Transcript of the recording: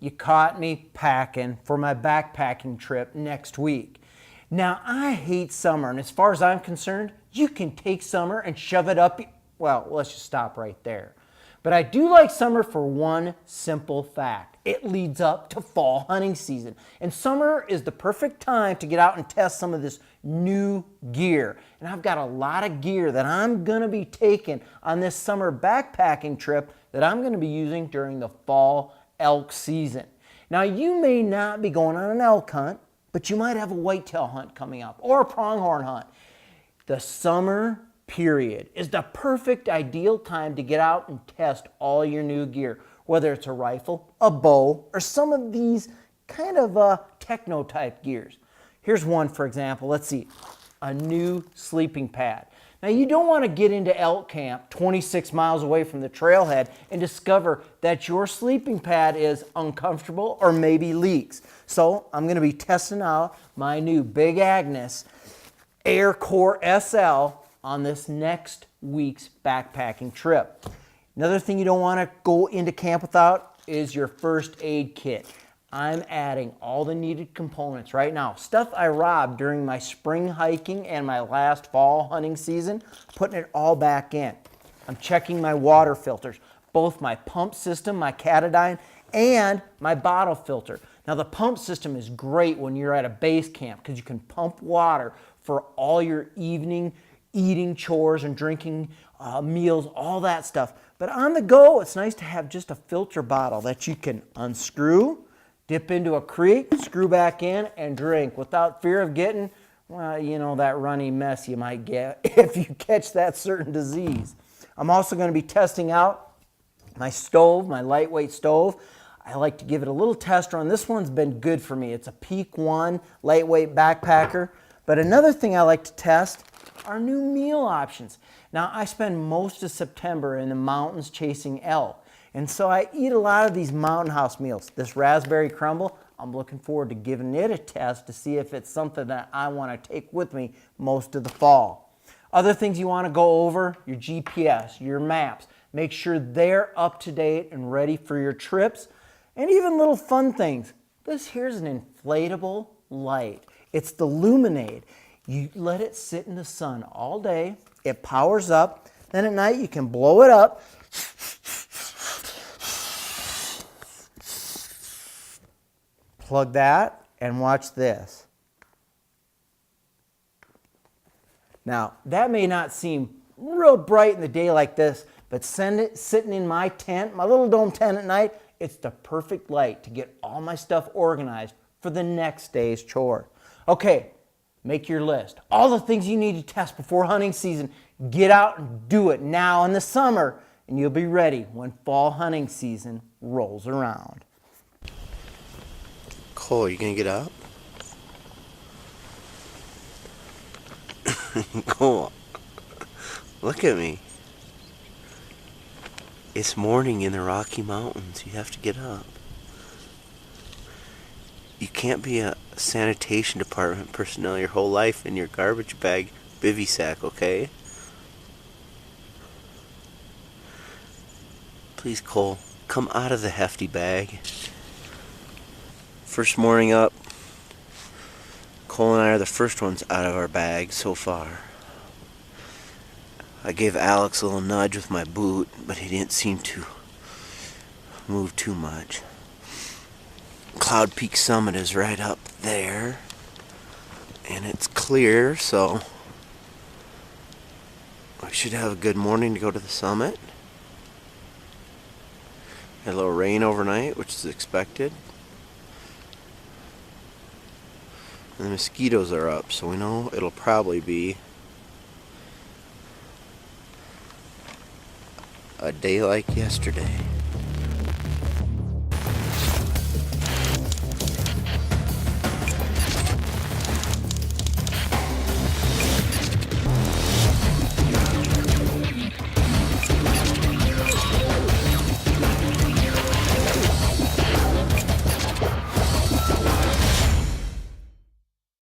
you caught me packing for my backpacking trip next week. Now, I hate summer, and as far as I'm concerned, you can take summer and shove it up. Well, let's just stop right there. But I do like summer for one simple fact. It leads up to fall hunting season. And summer is the perfect time to get out and test some of this new gear. And I've got a lot of gear that I'm going to be taking on this summer backpacking trip that I'm going to be using during the fall elk season. Now, you may not be going on an elk hunt, but you might have a whitetail hunt coming up or a pronghorn hunt. The summer period is the perfect ideal time to get out and test all your new gear, whether it's a rifle, a bow, or some of these kind of techno type gears. Here's one, for example. Let's see, a new sleeping pad. Now, you don't want to get into elk camp 26 miles away from the trailhead and discover that your sleeping pad is uncomfortable or maybe leaks. So I'm going to be testing out my new Big Agnes Air Core SL on this next week's backpacking trip. Another thing you don't want to go into camp without is your first aid kit. I'm adding all the needed components right now. Stuff I robbed during my spring hiking and my last fall hunting season, putting it all back in. I'm checking my water filters, both my pump system, my Catadine, and my bottle filter. Now, the pump system is great when you're at a base camp because you can pump water for all your evening eating chores and drinking meals, all that stuff. But on the go, it's nice to have just a filter bottle that you can unscrew, dip into a creek, screw back in, and drink without fear of getting, well, you know, that runny mess you might get if you catch that certain disease. I'm also going to be testing out my stove, my lightweight stove. I like to give it a little test run. This one's been good for me. It's a Peak 1 lightweight backpacker. But another thing I like to test are new meal options. Now, I spend most of September in the mountains chasing elk, and so I eat a lot of these mountain house meals. This raspberry crumble, I'm looking forward to giving it a test to see if it's something that I want to take with me most of the fall. Other things you want to go over, your GPS, your maps. Make sure they're up to date and ready for your trips, and even little fun things. This here's an inflatable light. It's the Luminade. You let it sit in the sun all day. It powers up. Then at night you can blow it up. Plug that and watch this. Now, that may not seem real bright in the day like this, but sitting in my tent, my little dome tent at night, it's the perfect light to get all my stuff organized for the next day's chore. Okay, make your list. All the things you need to test before hunting season. Get out and do it now in the summer, and you'll be ready when fall hunting season rolls around. Cole, are you gonna get up? Cole, look at me. It's morning in the Rocky Mountains. You have to get up. You can't be a sanitation department personnel your whole life in your garbage bag bivy sack, okay? Please, Cole, come out of the hefty bag. First morning up, Cole and I are the first ones out of our bag so far. I gave Alex a little nudge with my boot, but he didn't seem to move too much. Cloud Peak Summit is right up there, and it's clear, so I should have a good morning to go to the summit. Had a little rain overnight, which is expected. And the mosquitoes are up, so we know it'll probably be a day like yesterday.